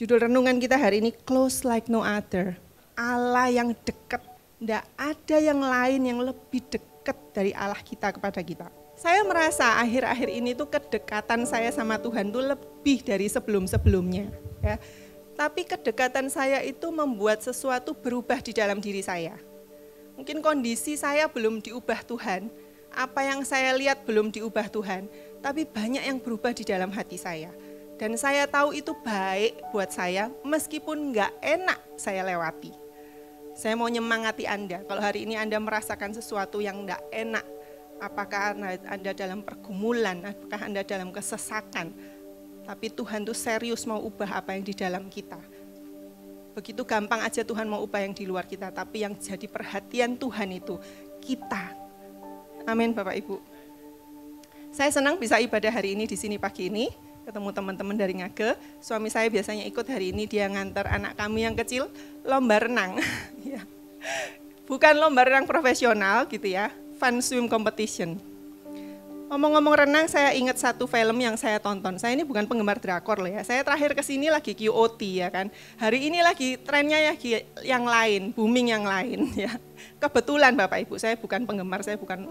Judul renungan kita hari ini, Close Like No Other. Allah yang dekat, tidak ada yang lain yang lebih dekat dari Allah kita kepada kita. Saya merasa akhir-akhir ini tuh kedekatan saya sama Tuhan tuh lebih dari sebelum-sebelumnya. Ya. Tapi kedekatan saya itu membuat sesuatu berubah di dalam diri saya. Mungkin kondisi saya belum diubah Tuhan, apa yang saya lihat belum diubah Tuhan, tapi banyak yang berubah di dalam hati saya. Dan saya tahu itu baik buat saya, meskipun nggak enak saya lewati. Saya mau nyemangati Anda, kalau hari ini Anda merasakan sesuatu yang nggak enak, apakah Anda dalam pergumulan, apakah Anda dalam kesesakan, tapi Tuhan tuh serius mau ubah apa yang di dalam kita. Begitu gampang aja Tuhan mau ubah yang di luar kita, tapi yang jadi perhatian Tuhan itu kita. Amin Bapak Ibu. Saya senang bisa ibadah hari ini di sini pagi ini. Ketemu teman-teman dari Ngage, suami saya biasanya ikut hari ini, dia ngantar anak kami yang kecil lomba renang. Bukan lomba renang profesional gitu ya, fun swim competition. Ngomong-ngomong renang, saya ingat satu film yang saya tonton. Saya ini bukan penggemar drakor loh ya, saya terakhir kesini lagi QOT ya kan. Hari ini lagi trennya ya yang lain, booming yang lain ya. Kebetulan Bapak Ibu, saya bukan penggemar, saya bukan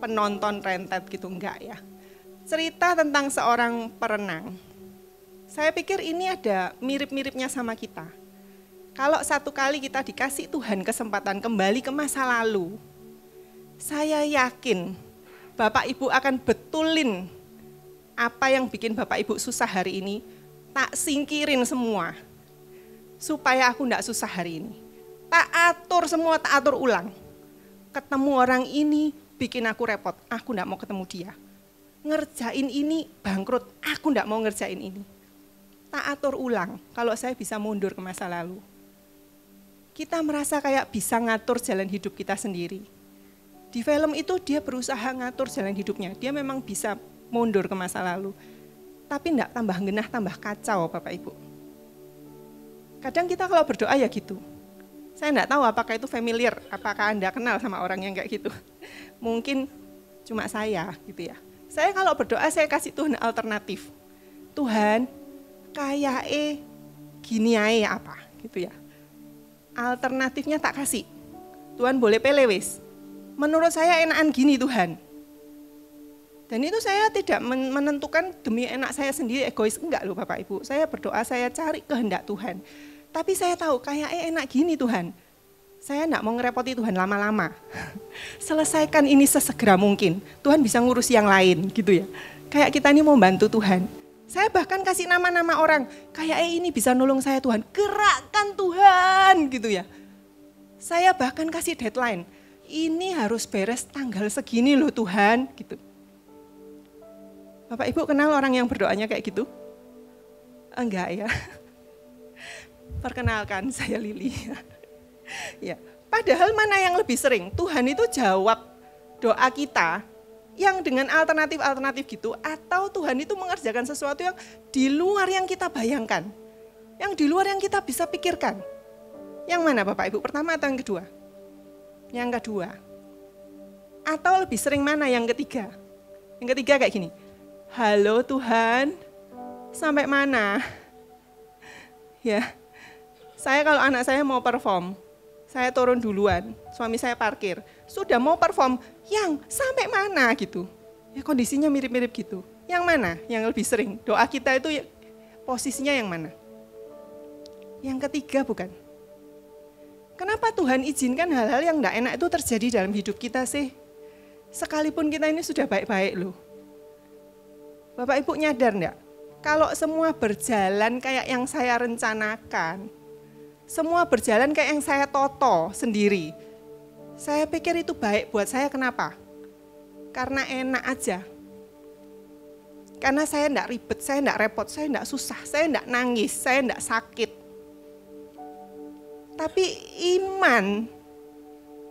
penonton rentet gitu, enggak ya. Cerita tentang seorang perenang. Saya pikir ini ada mirip-miripnya sama kita. Kalau satu kali kita dikasih Tuhan kesempatan kembali ke masa lalu, saya yakin Bapak Ibu akan betulin apa yang bikin Bapak Ibu susah hari ini, tak singkirin semua, supaya aku enggak susah hari ini. Tak atur semua, tak atur ulang. Ketemu orang ini bikin aku repot, aku enggak mau ketemu dia. Ngerjain ini bangkrut, aku enggak mau ngerjain ini. Tak atur ulang, kalau saya bisa mundur ke masa lalu. Kita merasa kayak bisa ngatur jalan hidup kita sendiri. Di film itu dia berusaha ngatur jalan hidupnya, dia memang bisa mundur ke masa lalu. Tapi enggak tambah genah, tambah kacau Bapak Ibu. Kadang kita kalau berdoa ya gitu. Saya enggak tahu apakah itu familiar, apakah Anda kenal sama orang yang kayak gitu. Mungkin cuma saya gitu ya. Saya kalau berdoa saya kasih Tuhan alternatif. Tuhan, kayak gini aja apa gitu ya. Alternatifnya tak kasih. Tuhan boleh pilih wis. Menurut saya enakan gini Tuhan. Dan itu saya tidak menentukan demi enak saya sendiri, egois enggak loh Bapak Ibu. Saya berdoa, saya cari kehendak Tuhan. Tapi saya tahu kayak enak gini Tuhan. Saya enggak mau ngerepoti Tuhan lama-lama. Selesaikan ini sesegera mungkin. Tuhan bisa ngurus yang lain gitu ya. Kayak kita ini mau bantu Tuhan. Saya bahkan kasih nama-nama orang. Kayak ini bisa nolong saya Tuhan. Gerakkan Tuhan gitu ya. Saya bahkan kasih deadline. Ini harus beres tanggal segini loh Tuhan gitu. Bapak Ibu kenal orang yang berdoanya kayak gitu? Enggak ya. Perkenalkan saya Lili. Ya, padahal mana yang lebih sering? Tuhan itu jawab doa kita yang dengan alternatif-alternatif gitu, atau Tuhan itu mengerjakan sesuatu yang di luar yang kita bayangkan, yang di luar yang kita bisa pikirkan. Yang mana Bapak Ibu? Pertama atau yang kedua? Yang kedua. Atau lebih sering mana yang ketiga? Yang ketiga kayak gini. Halo Tuhan, sampai mana? Ya, saya kalau anak saya mau perform, saya turun duluan, suami saya parkir, sudah mau perform, yang sampai mana gitu. Ya kondisinya mirip-mirip gitu. Yang mana yang lebih sering? Doa kita itu posisinya yang mana? Yang ketiga bukan? Kenapa Tuhan izinkan hal-hal yang enggak enak itu terjadi dalam hidup kita sih? Sekalipun kita ini sudah baik-baik loh. Bapak Ibu nyadar enggak? Kalau semua berjalan kayak yang saya rencanakan, semua berjalan kayak yang saya toto sendiri. Saya pikir itu baik buat saya, kenapa? Karena enak aja. Karena saya enggak ribet, saya enggak repot, saya enggak susah, saya enggak nangis, saya enggak sakit. Tapi iman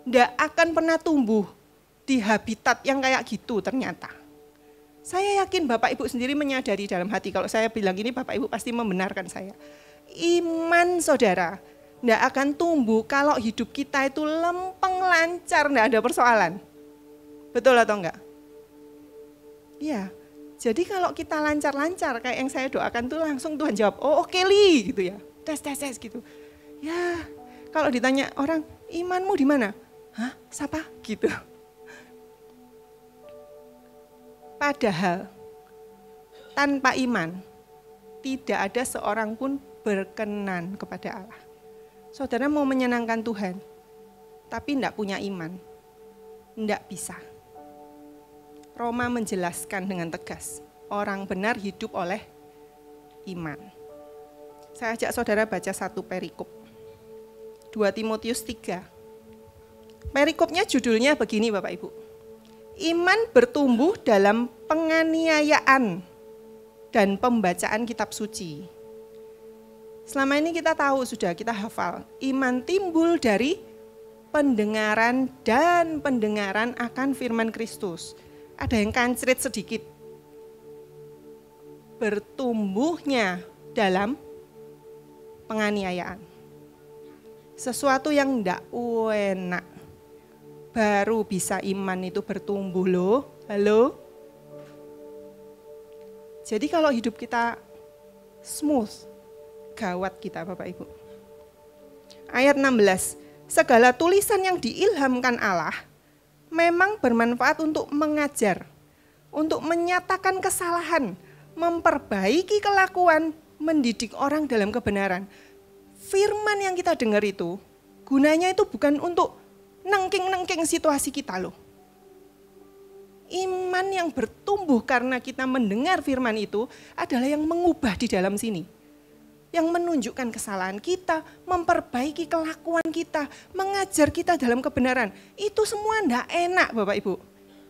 enggak akan pernah tumbuh di habitat yang kayak gitu ternyata. Saya yakin Bapak Ibu sendiri menyadari dalam hati, kalau saya bilang ini Bapak Ibu pasti membenarkan saya. Iman saudara enggak akan tumbuh kalau hidup kita itu lempeng lancar, enggak ada persoalan. Betul atau enggak? Iya, Jadi kalau kita lancar-lancar kayak yang saya doakan tuh langsung Tuhan jawab, oh oke Li gitu ya. Tes gitu. Ya, kalau ditanya orang, imanmu di mana? Hah, siapa? Gitu. Padahal tanpa iman tidak ada seorang pun berkenan kepada Allah. Saudara mau menyenangkan Tuhan, tapi tidak punya iman, tidak bisa. Roma menjelaskan dengan tegas, orang benar hidup oleh iman. Saya ajak saudara baca satu perikop. 2 Timotius 3. Perikopnya judulnya begini Bapak Ibu. Iman bertumbuh dalam penganiayaan dan pembacaan kitab suci. Selama ini kita tahu sudah, kita hafal. Iman timbul dari pendengaran dan pendengaran akan firman Kristus. Ada yang kancrit sedikit. Bertumbuhnya dalam penganiayaan. Sesuatu yang tidak enak. Baru bisa iman itu bertumbuh loh. Halo? Jadi kalau hidup kita smooth, gawat kita Bapak Ibu. Ayat 16, segala tulisan yang diilhamkan Allah memang bermanfaat untuk mengajar, untuk menyatakan kesalahan, memperbaiki kelakuan, mendidik orang dalam kebenaran. Firman yang kita dengar itu, gunanya itu bukan untuk nengking-nengking situasi kita loh. Iman yang bertumbuh karena kita mendengar firman itu adalah yang mengubah di dalam sini. Yang menunjukkan kesalahan kita, memperbaiki kelakuan kita, mengajar kita dalam kebenaran. Itu semua enggak enak Bapak Ibu.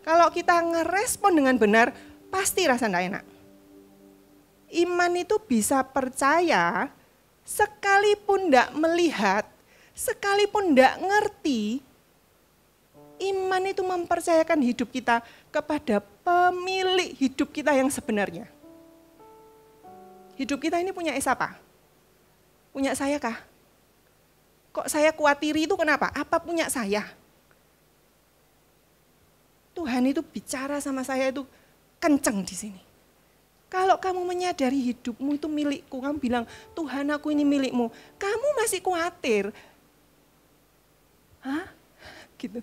Kalau kita ngerespon dengan benar, pasti rasa enggak enak. Iman itu bisa percaya, sekalipun enggak melihat, sekalipun enggak ngerti, iman itu mempercayakan hidup kita kepada pemilik hidup kita yang sebenarnya. Hidup kita ini punya siapa? Punya saya kah? Kok saya khawatiri itu kenapa? Apa punya saya? Tuhan itu bicara sama saya itu kenceng di sini. Kalau kamu menyadari hidupmu itu milikku, kamu bilang, Tuhan aku ini milikmu, kamu masih khawatir. Hah? Gitu.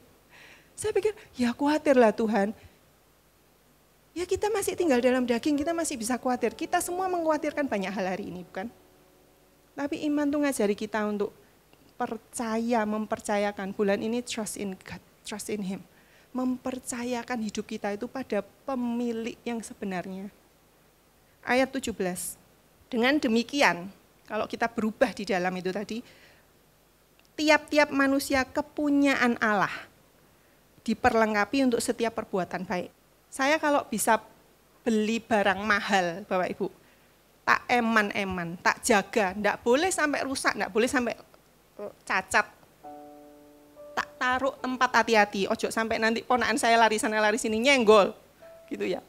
Saya pikir, ya khawatirlah Tuhan. Ya kita masih tinggal dalam daging, kita masih bisa khawatir. Kita semua mengkhawatirkan banyak hal hari ini, bukan? Tapi iman tuh ngajari kita untuk percaya, mempercayakan. Bulan ini trust in God, trust in Him. Mempercayakan hidup kita itu pada pemilik yang sebenarnya. Ayat 17. Dengan demikian, kalau kita berubah di dalam itu tadi, tiap-tiap manusia kepunyaan Allah diperlengkapi untuk setiap perbuatan baik. Saya kalau bisa beli barang mahal, Bapak Ibu, tak eman-eman, tak jaga, enggak boleh sampai rusak, enggak boleh sampai cacat. Tak taruh tempat hati-hati, ojo sampai nanti ponakan saya lari sana lari sini nyenggol. Gitu ya.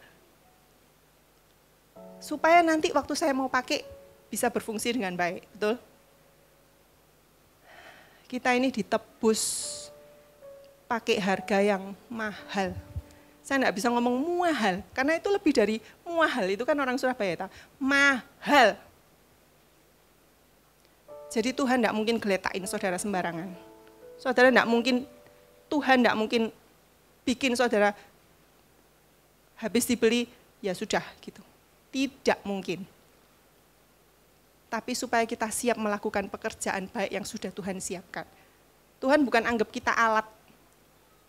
Supaya nanti waktu saya mau pakai bisa berfungsi dengan baik, betul? Kita ini ditebus pakai harga yang mahal. Saya enggak bisa ngomong mahal, karena itu lebih dari mahal, itu kan orang Surabaya, mahal. Jadi Tuhan enggak mungkin geletakin saudara sembarangan. Saudara enggak mungkin, Tuhan enggak mungkin bikin saudara habis dibeli, ya sudah gitu. Tidak mungkin. Tapi supaya kita siap melakukan pekerjaan baik yang sudah Tuhan siapkan. Tuhan bukan anggap kita alat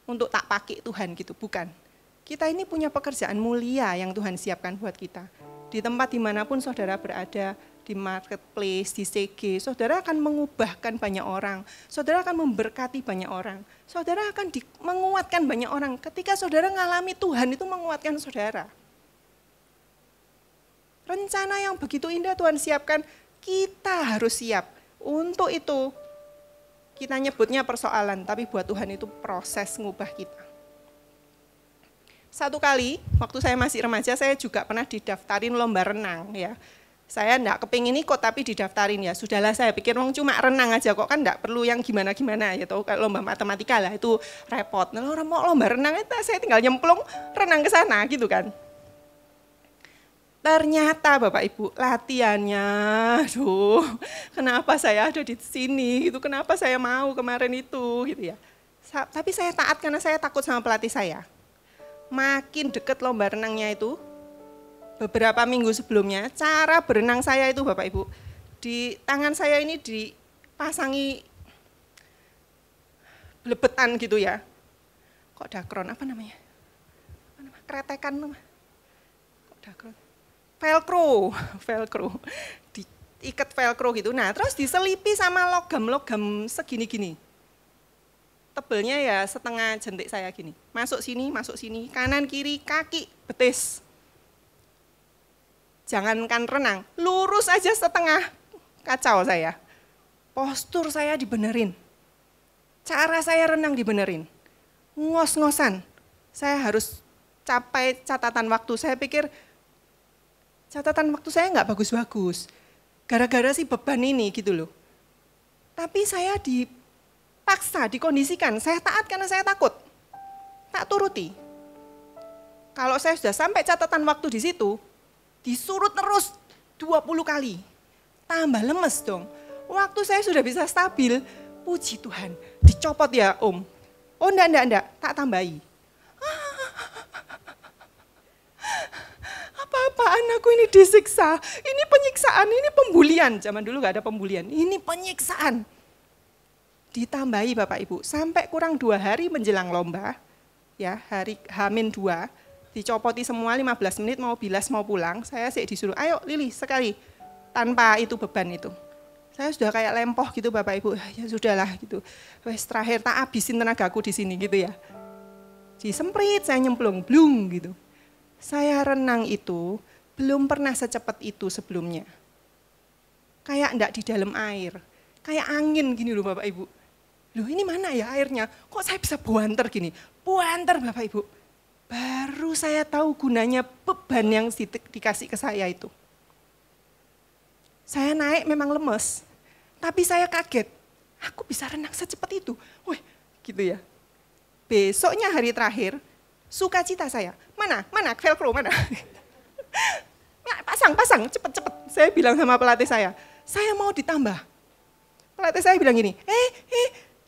untuk tak pakai Tuhan gitu, bukan. Kita ini punya pekerjaan mulia yang Tuhan siapkan buat kita. Di tempat dimanapun saudara berada, di marketplace, di CG, saudara akan mengubahkan banyak orang. Saudara akan memberkati banyak orang. Saudara akan menguatkan banyak orang. Ketika saudara mengalami Tuhan itu menguatkan saudara. Rencana yang begitu indah Tuhan siapkan, kita harus siap. Untuk itu, kita nyebutnya persoalan, tapi buat Tuhan itu proses ngubah kita. Satu kali, waktu saya masih remaja, saya juga pernah didaftarin lomba renang. Ya. Saya enggak kepingin ikut, tapi didaftarin ya. Sudahlah saya pikir, cuma renang aja kok, kan enggak perlu yang gimana-gimana. Ya, lomba matematika lah, itu repot. Nah, orang mau lomba renang, itu saya tinggal nyemplung, renang ke sana gitu kan. Ternyata Bapak Ibu latihannya, aduh, kenapa saya ada di sini, gitu, kenapa saya mau kemarin itu, gitu ya. Tapi saya taat karena saya takut sama pelatih saya. Makin deket lomba renangnya itu, beberapa minggu sebelumnya, cara berenang saya itu Bapak Ibu, di tangan saya ini dipasangi belebetan gitu ya. Kok dakron, apa namanya? Kretekan, kok dakron? Velcro, diikat velcro gitu. Nah terus diselipi sama logam-logam segini-gini. Tebelnya ya setengah jentik saya gini. Masuk sini, kanan kiri, kaki, betis. Jangankan renang, lurus aja setengah, kacau saya. Postur saya dibenerin. Cara saya renang dibenerin. Ngos-ngosan, saya harus capai catatan waktu. Saya pikir catatan waktu saya nggak bagus-bagus. Gara-gara si beban ini gitu loh. Tapi saya dipaksa, dikondisikan. Saya taat karena saya takut. Tak turuti. Kalau saya sudah sampai catatan waktu di situ, disuruh terus 20 kali. Tambah lemes dong. Waktu saya sudah bisa stabil, puji Tuhan. Dicopot ya Om. Oh enggak, tak tambahi. Apa-apaan aku ini disiksa, ini penyiksaan, ini pembulian. Zaman dulu gak ada pembulian, ini penyiksaan. Ditambahi Bapak Ibu, sampai kurang 2 hari menjelang lomba, ya hari H-2, dicopoti semua 15 menit mau bilas mau pulang, saya sih disuruh, ayo Lili sekali, tanpa itu beban itu. Saya sudah kayak lempoh gitu Bapak Ibu, ya sudahlah gitu. Wes terakhir tak habisin tenagaku di sini gitu ya. Disemprit, saya nyemplung, blung gitu. Saya renang itu belum pernah secepat itu sebelumnya. Kayak enggak di dalam air, kayak angin gini loh Bapak Ibu. Loh ini mana ya airnya, kok saya bisa buanter gini, buanter Bapak Ibu. Baru saya tahu gunanya beban yang dikasih ke saya itu. Saya naik memang lemes, tapi saya kaget, aku bisa renang secepat itu. Wih gitu ya. Besoknya hari terakhir, sukacita saya, mana velcro mana? Pasang, cepet. Saya bilang sama pelatih saya mau ditambah. Pelatih saya bilang gini,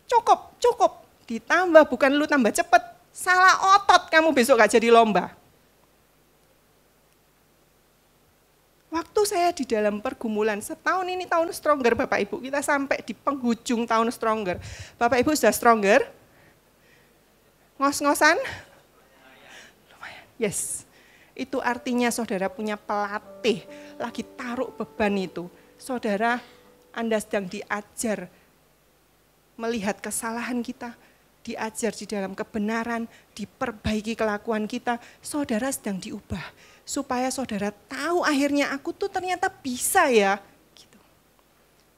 cukup, ditambah bukan lu tambah cepet, salah otot kamu besok gak jadi lomba. Waktu saya di dalam pergumulan, setahun ini tahun stronger Bapak Ibu, kita sampai di penghujung tahun stronger. Bapak Ibu sudah stronger? Ngos-ngosan? Yes, itu artinya saudara punya pelatih, lagi taruh beban itu. Saudara, Anda sedang diajar melihat kesalahan kita, diajar di dalam kebenaran, diperbaiki kelakuan kita. Saudara sedang diubah, supaya saudara tahu akhirnya aku tuh ternyata bisa ya. Gitu.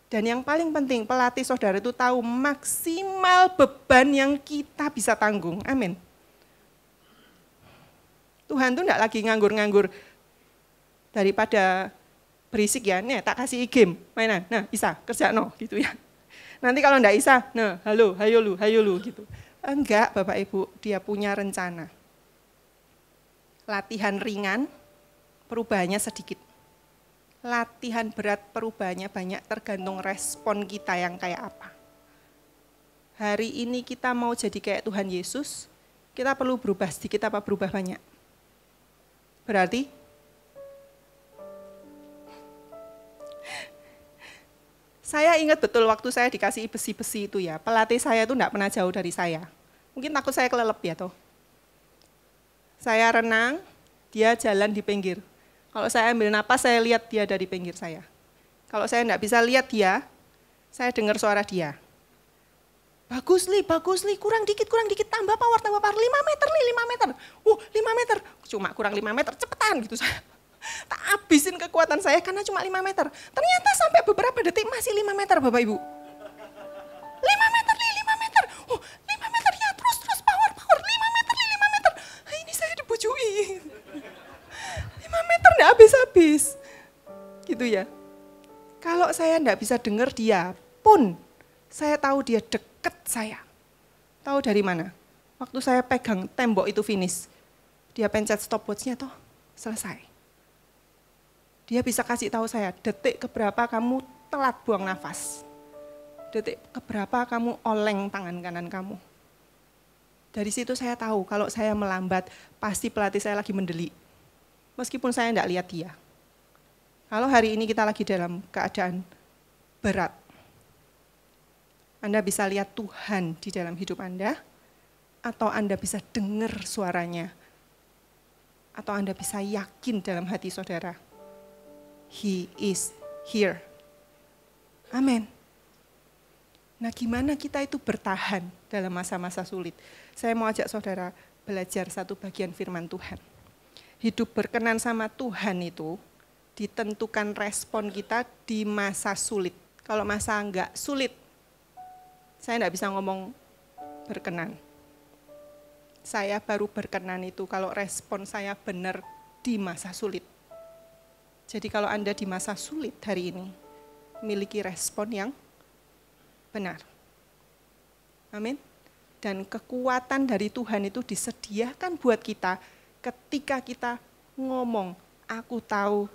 Dan yang paling penting, pelatih saudara itu tahu maksimal beban yang kita bisa tanggung. Amin. Tuhan tuh enggak lagi nganggur-nganggur daripada berisik ya, nih tak kasih game, mainan, nah bisa, kerja no gitu ya. Nanti kalau enggak bisa, nah halo, hayo lu gitu. Enggak Bapak Ibu, dia punya rencana. Latihan ringan, perubahannya sedikit. Latihan berat, perubahannya banyak, tergantung respon kita yang kayak apa. Hari ini kita mau jadi kayak Tuhan Yesus, kita perlu berubah sedikit apa berubah banyak? Berarti saya ingat betul waktu saya dikasih besi-besi itu ya, pelatih saya itu enggak pernah jauh dari saya. Mungkin takut saya kelelep ya toh. Saya renang, dia jalan di pinggir. Kalau saya ambil napas, saya lihat dia dari pinggir saya. Kalau saya enggak bisa lihat dia, saya dengar suara dia. Bagus Li, kurang dikit, tambah power, 5 meter Li, 5 meter. 5 meter, cuma kurang 5 meter, cepetan gitu saya. Tak habisin kekuatan saya karena cuma 5 meter. Ternyata sampai beberapa detik masih 5 meter Bapak Ibu. 5 meter Li, 5 meter. 5 meter ya, terus power, 5 meter Li, 5 meter. Ini saya dibujui. 5 meter enggak habis-habis. Gitu ya. Kalau saya enggak bisa dengar dia pun, saya tahu dia dekat saya. Tahu dari mana? Waktu saya pegang tembok itu finish. Dia pencet stopwatch-nya toh, selesai. Dia bisa kasih tahu saya, detik keberapa kamu telat buang nafas. Detik keberapa kamu oleng tangan kanan kamu. Dari situ saya tahu kalau saya melambat, pasti pelatih saya lagi mendelik. Meskipun saya tidak lihat dia. Kalau hari ini kita lagi dalam keadaan berat, Anda bisa lihat Tuhan di dalam hidup Anda, atau Anda bisa dengar suaranya, atau Anda bisa yakin dalam hati saudara, He is here. Amin. Nah, gimana kita itu bertahan dalam masa-masa sulit? Saya mau ajak saudara belajar satu bagian firman Tuhan. Hidup berkenan sama Tuhan itu ditentukan respon kita di masa sulit. Kalau masa enggak sulit, saya enggak bisa ngomong berkenan. Saya baru berkenan itu kalau respon saya benar di masa sulit. Jadi kalau Anda di masa sulit hari ini, miliki respon yang benar. Amin. Dan kekuatan dari Tuhan itu disediakan buat kita ketika kita ngomong, aku tahu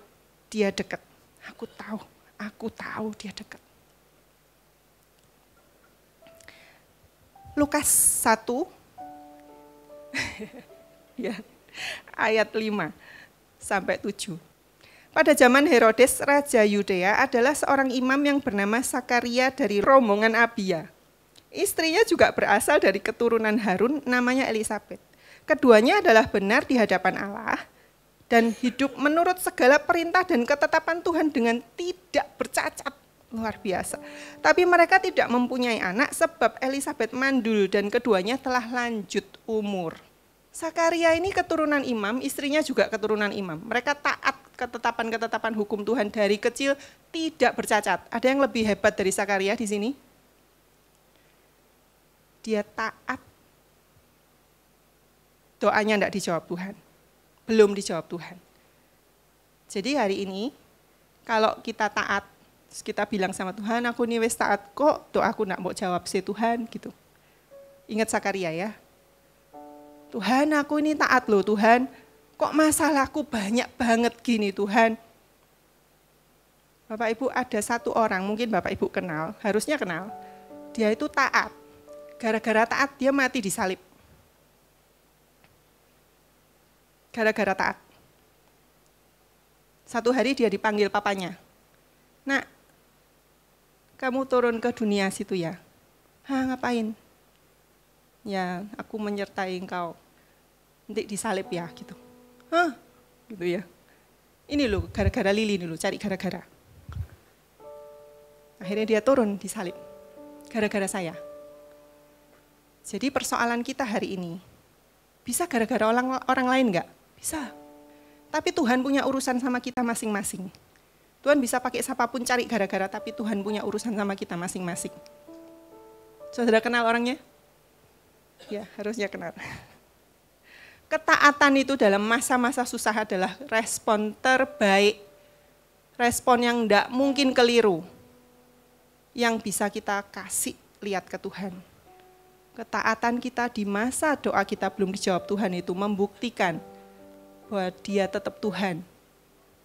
dia dekat. Aku tahu dia dekat. Lukas 1 ya, ayat 5 sampai 7. Pada zaman Herodes, Raja Yudea adalah seorang imam yang bernama Sakaria dari rombongan Abia. Istrinya juga berasal dari keturunan Harun, namanya Elisabet. Keduanya adalah benar di hadapan Allah dan hidup menurut segala perintah dan ketetapan Tuhan dengan tidak bercacat. Luar biasa. Tapi mereka tidak mempunyai anak sebab Elisabet mandul dan keduanya telah lanjut umur. Sakaria ini keturunan imam, istrinya juga keturunan imam. Mereka taat ketetapan-ketetapan hukum Tuhan dari kecil, tidak bercacat. Ada yang lebih hebat dari Sakaria di sini? Dia taat. Doanya tidak dijawab Tuhan. Belum dijawab Tuhan. Jadi hari ini, kalau kita taat, kita bilang sama Tuhan, aku ini wis taat kok, doaku nak mau jawab sih Tuhan, gitu. Ingat Sakaria ya. Tuhan, aku ini taat loh Tuhan, kok masalahku banyak banget gini Tuhan. Bapak Ibu ada satu orang, mungkin Bapak Ibu kenal, harusnya kenal. Dia itu taat, gara-gara taat dia mati disalib. Gara-gara taat. Satu hari dia dipanggil papanya. Nak, kamu turun ke dunia situ ya? Hah, ngapain? Ya, aku menyertai engkau. Nanti disalib ya, gitu. Hah, gitu ya. Ini loh, gara-gara Lili dulu, cari gara-gara. Akhirnya dia turun disalib. Gara-gara saya. Jadi persoalan kita hari ini, bisa gara-gara orang lain enggak? Bisa. Tapi Tuhan punya urusan sama kita masing-masing. Tuhan bisa pakai siapapun cari gara-gara, tapi Tuhan punya urusan sama kita masing-masing. Saudara kenal orangnya? Ya, harusnya kenal. Ketaatan itu dalam masa-masa susah adalah respon terbaik. Respon yang tidak mungkin keliru. Yang bisa kita kasih lihat ke Tuhan. Ketaatan kita di masa doa kita belum dijawab Tuhan itu membuktikan bahwa dia tetap Tuhan.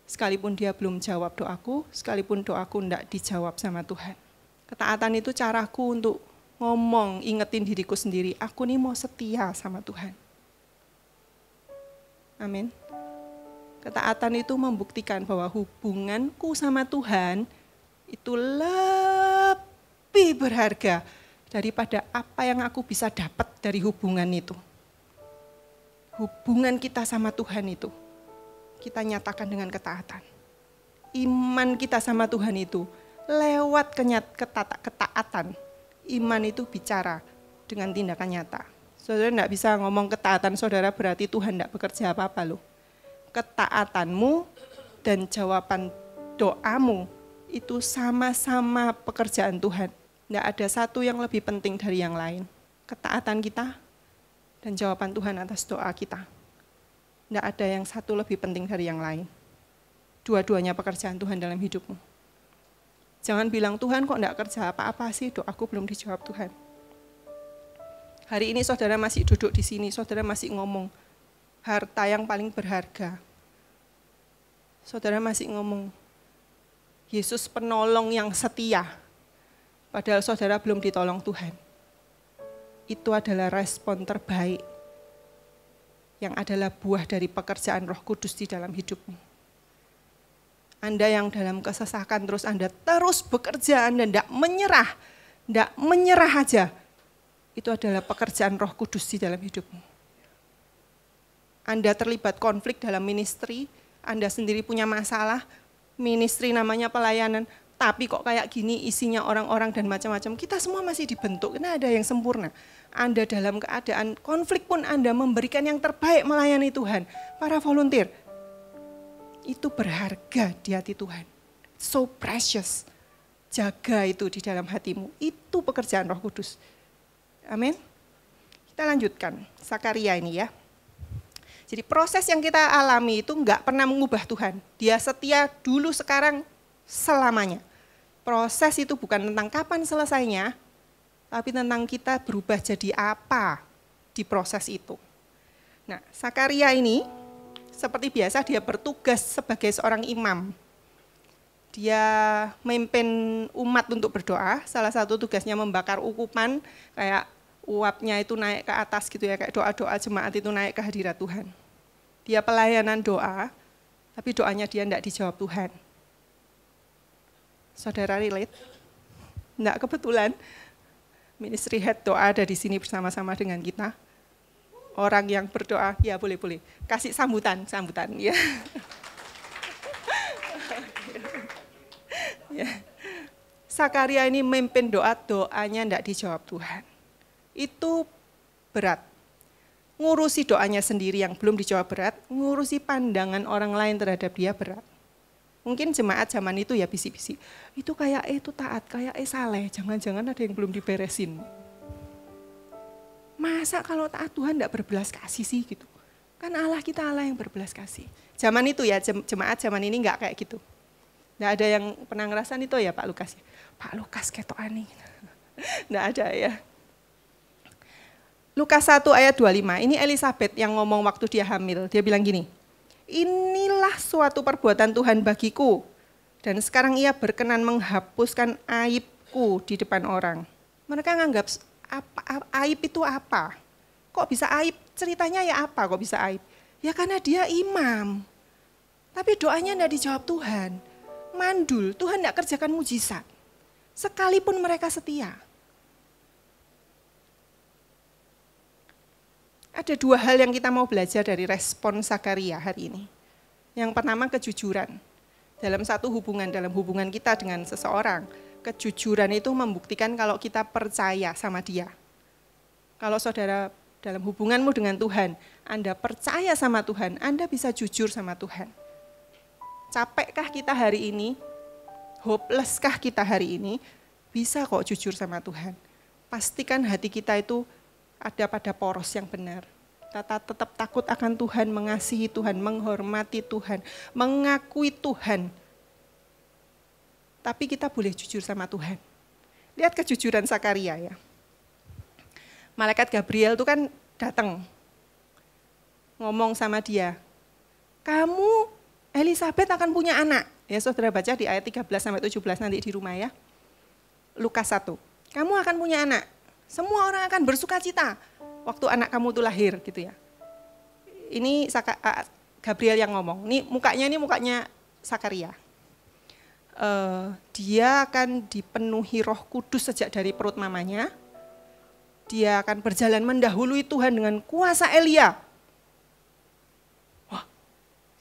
Sekalipun dia belum jawab doaku, sekalipun doaku tidak dijawab sama Tuhan. Ketaatan itu caraku untuk ngomong, ingetin diriku sendiri, aku nih mau setia sama Tuhan. Amin. Ketaatan itu membuktikan bahwa hubunganku sama Tuhan itu lebih berharga daripada apa yang aku bisa dapat dari hubungan itu. Hubungan kita sama Tuhan itu, kita nyatakan dengan ketaatan. Iman kita sama Tuhan itu, lewat ketaatan. Iman itu bicara dengan tindakan nyata. Saudara tidak bisa ngomong ketaatan saudara berarti Tuhan tidak bekerja apa-apa loh. Ketaatanmu dan jawaban doamu itu sama-sama pekerjaan Tuhan. Tidak ada satu yang lebih penting dari yang lain. Ketaatan kita dan jawaban Tuhan atas doa kita. Tidak ada yang satu lebih penting dari yang lain. Dua-duanya pekerjaan Tuhan dalam hidupmu. Jangan bilang, Tuhan kok tidak kerja apa-apa sih, doaku belum dijawab Tuhan. Hari ini saudara masih duduk di sini, saudara masih ngomong, harta yang paling berharga. saudara masih ngomong, Yesus penolong yang setia, padahal saudara belum ditolong Tuhan. Itu adalah respon terbaik, yang adalah buah dari pekerjaan Roh Kudus di dalam hidupmu. Anda yang dalam kesesakan terus Anda terus bekerja, Anda tidak menyerah aja. Itu adalah pekerjaan Roh Kudus di dalam hidupmu. Anda terlibat konflik dalam ministry, Anda sendiri punya masalah, ministry namanya pelayanan, tapi kok kayak gini isinya orang-orang dan macam-macam. Kita semua masih dibentuk, karena ada yang sempurna. Anda dalam keadaan konflik pun Anda memberikan yang terbaik melayani Tuhan. Para volunteer, itu berharga di hati Tuhan. So precious. Jaga itu di dalam hatimu. Itu pekerjaan Roh Kudus. Amin. Kita lanjutkan. Sakaria ini ya. Jadi proses yang kita alami itu enggak pernah mengubah Tuhan. Dia setia dulu, sekarang, selamanya. Proses itu bukan tentang kapan selesainya, tapi tentang kita berubah jadi apa di proses itu. Nah, Sakaria ini seperti biasa dia bertugas sebagai seorang imam. Dia memimpin umat untuk berdoa, salah satu tugasnya membakar ukupan, kayak uapnya itu naik ke atas gitu ya, kayak doa-doa jemaat itu naik ke hadirat Tuhan. Dia pelayanan doa, tapi doanya dia tidak dijawab Tuhan. Saudara relate? Tidak kebetulan. Ministry Head doa ada di sini bersama-sama dengan kita. Orang yang berdoa, ya boleh. Kasih sambutan ya. Ya. Sakaria ini memimpin doanya tidak dijawab Tuhan. Itu berat. Ngurusi doanya sendiri yang belum dijawab berat, ngurusi pandangan orang lain terhadap dia berat. Mungkin jemaat zaman itu ya bisi-bisi, itu kayak itu taat, kayak saleh, jangan-jangan ada yang belum diberesin. Masa kalau taat Tuhan tidak berbelas kasih sih gitu? Kan Allah kita Allah yang berbelas kasih. Zaman itu ya, jemaat zaman ini enggak kayak gitu. Enggak ada yang pernah ngerasain itu ya Pak Lukas. Pak Lukas ketokan nih. Enggak ada ya. Lukas 1 ayat 25, ini Elisabeth yang ngomong waktu dia hamil. Dia bilang gini, inilah suatu perbuatan Tuhan bagiku, dan sekarang ia berkenan menghapuskan aibku di depan orang. Mereka nganggap aib itu apa? Kok bisa aib? Ceritanya ya apa kok bisa aib? Ya karena dia imam, tapi doanya tidak dijawab Tuhan. Mandul, Tuhan tidak kerjakan mujizat, sekalipun mereka setia. Ada dua hal yang kita mau belajar dari respon Sakaria hari ini. Yang pertama kejujuran. Dalam satu hubungan, dalam hubungan kita dengan seseorang, kejujuran itu membuktikan kalau kita percaya sama dia. Kalau saudara dalam hubunganmu dengan Tuhan, Anda percaya sama Tuhan, Anda bisa jujur sama Tuhan. Capekkah kita hari ini? Hopelesskah kita hari ini? Bisa kok jujur sama Tuhan. Pastikan hati kita itu ada pada poros yang benar. Kita tetap takut akan Tuhan, mengasihi Tuhan, menghormati Tuhan, mengakui Tuhan. Tapi kita boleh jujur sama Tuhan. Lihat kejujuran Sakaria ya. Malaikat Gabriel itu kan datang, ngomong sama dia, kamu Elisabeth akan punya anak. Ya saudara baca di ayat 13-17 nanti di rumah ya. Lukas 1, kamu akan punya anak. Semua orang akan bersuka cita waktu anak kamu itu lahir gitu ya. Ini Gabriel yang ngomong. Ini mukanya Sakaria. Dia akan dipenuhi Roh Kudus sejak dari perut mamanya. Dia akan berjalan mendahului Tuhan dengan kuasa Elia. Wah,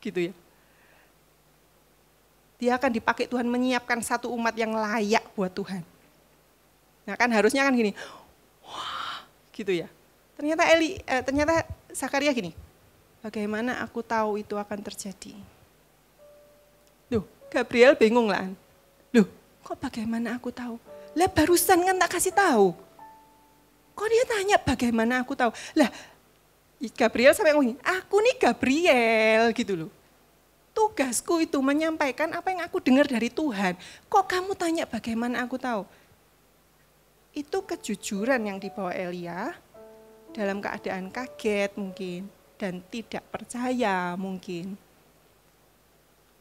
gitu ya. Dia akan dipakai Tuhan menyiapkan satu umat yang layak buat Tuhan. Nah kan harusnya kan gini. Wah, gitu ya. Ternyata Sakaria gini, bagaimana aku tahu itu akan terjadi? Loh, Gabriel bingung lah. Loh, kok bagaimana aku tahu? Lah barusan kan tak kasih tahu. Kok dia tanya bagaimana aku tahu? Lah, Gabriel sampai ngomong, aku nih Gabriel gitu loh. Tugasku itu menyampaikan apa yang aku dengar dari Tuhan. Kok kamu tanya bagaimana aku tahu? Itu kejujuran yang dibawa Elia dalam keadaan kaget mungkin dan tidak percaya mungkin.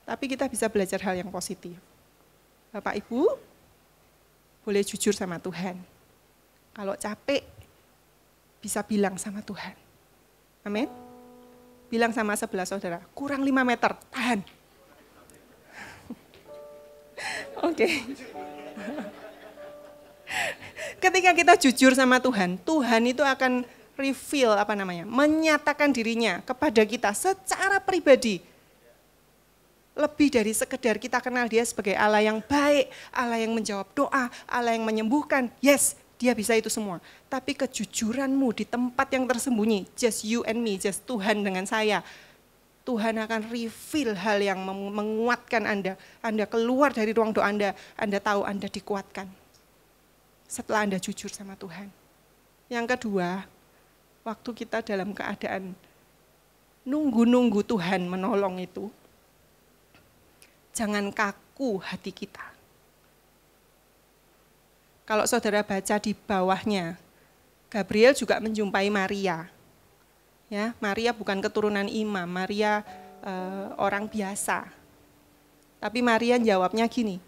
Tapi kita bisa belajar hal yang positif. Bapak Ibu, boleh jujur sama Tuhan. Kalau capek, bisa bilang sama Tuhan. Amin. Bilang sama sebelah saudara, kurang 5 meter, tahan. Oke. Ketika kita jujur sama Tuhan, Tuhan itu akan reveal menyatakan dirinya kepada kita secara pribadi. Lebih dari sekedar kita kenal dia sebagai Allah yang baik, Allah yang menjawab doa, Allah yang menyembuhkan. Yes, dia bisa itu semua. Tapi kejujuranmu di tempat yang tersembunyi, just you and me, just Tuhan dengan saya. Tuhan akan reveal hal yang menguatkan Anda. Anda keluar dari ruang doa Anda tahu Anda dikuatkan. Setelah Anda jujur sama Tuhan. Yang kedua, waktu kita dalam keadaan nunggu-nunggu Tuhan menolong itu, jangan kaku hati kita. Kalau saudara baca di bawahnya, Gabriel juga menjumpai Maria. Ya, Maria bukan keturunan imam, Maria orang biasa. Tapi Maria jawabnya gini,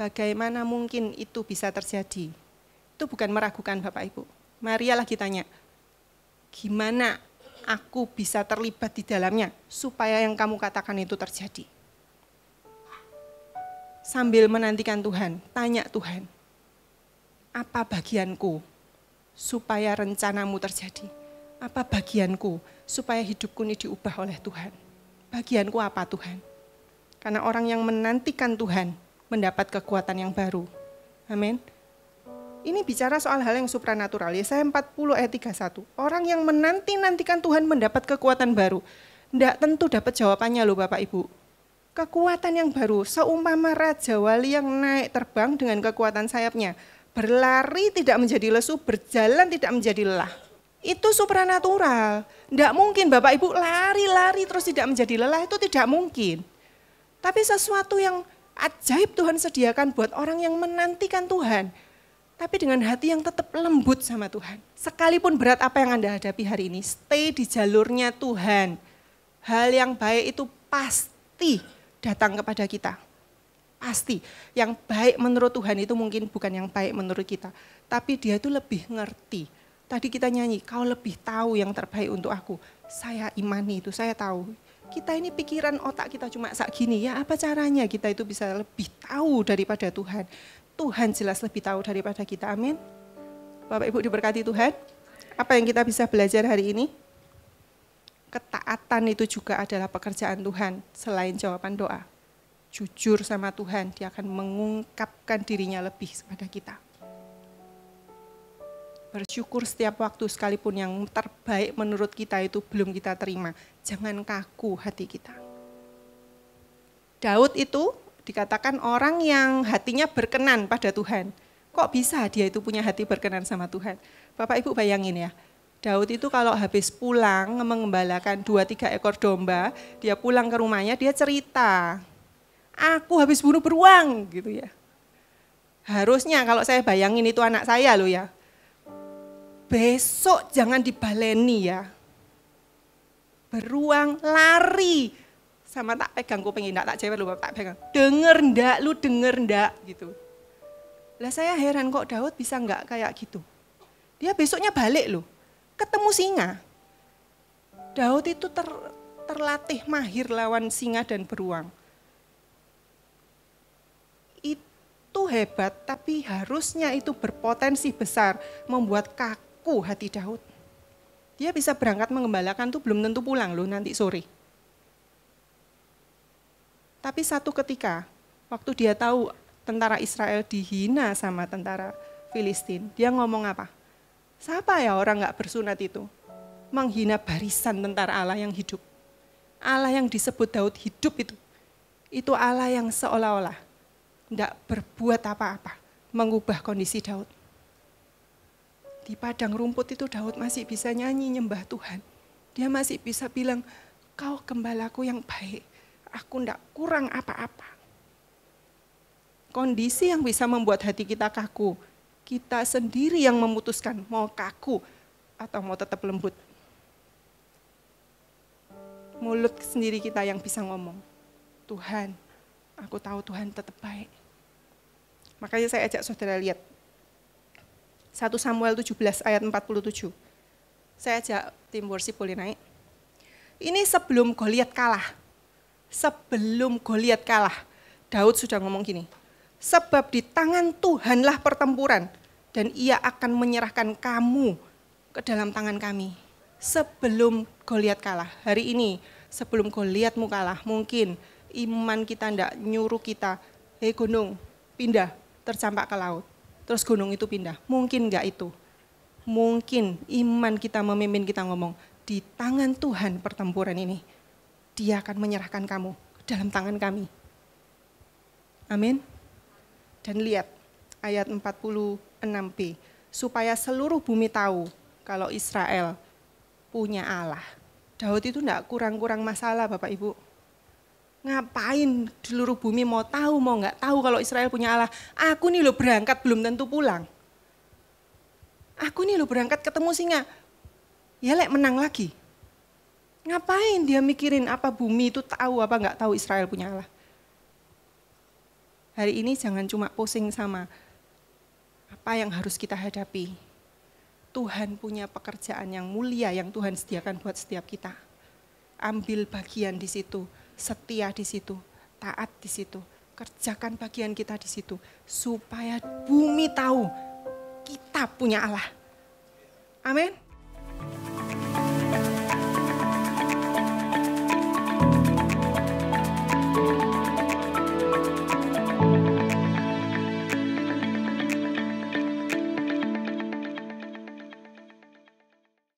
bagaimana mungkin itu bisa terjadi? Itu bukan meragukan Bapak Ibu. Maria lagi tanya, gimana aku bisa terlibat di dalamnya supaya yang kamu katakan itu terjadi? Sambil menantikan Tuhan, tanya Tuhan, apa bagianku supaya rencanamu terjadi? Apa bagianku supaya hidupku ini diubah oleh Tuhan? Bagianku apa Tuhan? Karena orang yang menantikan Tuhan mendapat kekuatan yang baru. Amin. Ini bicara soal hal yang supranatural. Yesaya 40 ayat 31. Orang yang menanti-nantikan Tuhan mendapat kekuatan baru. Tidak tentu dapat jawabannya loh Bapak Ibu. Kekuatan yang baru, seumpama Raja Wali yang naik terbang dengan kekuatan sayapnya. Berlari tidak menjadi lesu, berjalan tidak menjadi lelah. Itu supranatural. Tidak mungkin Bapak Ibu lari-lari terus tidak menjadi lelah, itu tidak mungkin. Tapi sesuatu yang ajaib Tuhan sediakan buat orang yang menantikan Tuhan. Tapi dengan hati yang tetap lembut sama Tuhan. Sekalipun berat apa yang Anda hadapi hari ini, stay di jalurnya Tuhan. Hal yang baik itu pasti datang kepada kita. Pasti. Yang baik menurut Tuhan itu mungkin bukan yang baik menurut kita. Tapi dia itu lebih ngerti. Tadi kita nyanyi, kau lebih tahu yang terbaik untuk aku. Saya imani itu, saya tahu. Kita ini pikiran otak kita cuma segini, ya apa caranya kita itu bisa lebih tahu daripada Tuhan. Tuhan jelas lebih tahu daripada kita, amin. Bapak Ibu diberkati Tuhan. Apa yang kita bisa belajar hari ini? Ketaatan itu juga adalah pekerjaan Tuhan selain jawaban doa. Jujur sama Tuhan, dia akan mengungkapkan dirinya lebih kepada kita. Bersyukur setiap waktu sekalipun yang terbaik menurut kita itu belum kita terima. Jangan kaku hati kita. Daud itu dikatakan orang yang hatinya berkenan pada Tuhan. Kok bisa dia itu punya hati berkenan sama Tuhan? Bapak Ibu bayangin ya, Daud itu kalau habis pulang mengembalakan 2-3 ekor domba, dia pulang ke rumahnya, dia cerita, aku habis bunuh beruang gitu ya. Harusnya kalau saya bayangin itu anak saya loh ya, besok jangan dibaleni ya. Beruang lari, sama tak pegang kuping, enggak tak cewek lu tak pegang. Denger ndak, lu denger ndak gitu. Lah saya heran kok Daud bisa enggak kayak gitu. Dia besoknya balik loh, ketemu singa. Daud itu terlatih mahir lawan singa dan beruang. Itu hebat, tapi harusnya itu berpotensi besar membuat kaku hati Daud. Dia bisa berangkat mengembalakan tuh belum tentu pulang loh nanti sore. Tapi satu ketika, waktu dia tahu tentara Israel dihina sama tentara Filistin, dia ngomong apa? Siapa ya orang gak bersunat itu? Menghina barisan tentara Allah yang hidup. Allah yang disebut Daud hidup itu Allah yang seolah-olah tidak berbuat apa-apa, mengubah kondisi Daud. Di padang rumput itu Daud masih bisa nyanyi nyembah Tuhan. Dia masih bisa bilang, kau gembalaku yang baik, aku tidak kurang apa-apa. Kondisi yang bisa membuat hati kita kaku, kita sendiri yang memutuskan mau kaku atau mau tetap lembut. Mulut sendiri kita yang bisa ngomong. Tuhan, aku tahu Tuhan tetap baik. Makanya saya ajak saudara lihat 1 Samuel 17 ayat 47. Saya ajak tim worship boleh naik. Ini sebelum Goliat kalah. Sebelum Goliat kalah, Daud sudah ngomong gini, sebab di tangan Tuhanlah pertempuran, dan ia akan menyerahkan kamu ke dalam tangan kami. Sebelum Goliat kalah, hari ini sebelum Goliatmu kalah, mungkin iman kita tidak nyuruh kita, hei gunung, pindah, tercampak ke laut. Terus gunung itu pindah, mungkin enggak itu. Mungkin iman kita memimpin kita ngomong, di tangan Tuhan pertempuran ini, Dia akan menyerahkan kamu ke dalam tangan kami. Amin. Dan lihat ayat 46b, supaya seluruh bumi tahu kalau Israel punya Allah. Daud itu enggak kurang-kurang masalah Bapak Ibu. Ngapain di seluruh bumi mau tahu mau enggak tahu kalau Israel punya Allah. Aku nih lo berangkat belum tentu pulang. Aku nih lo berangkat ketemu singa. Ya lek menang lagi. Ngapain dia mikirin apa bumi itu tahu apa enggak tahu Israel punya Allah. Hari ini jangan cuma pusing sama apa yang harus kita hadapi. Tuhan punya pekerjaan yang mulia yang Tuhan sediakan buat setiap kita. Ambil bagian di situ, setia di situ, taat di situ, kerjakan bagian kita di situ, supaya bumi tahu kita punya Allah. Amin.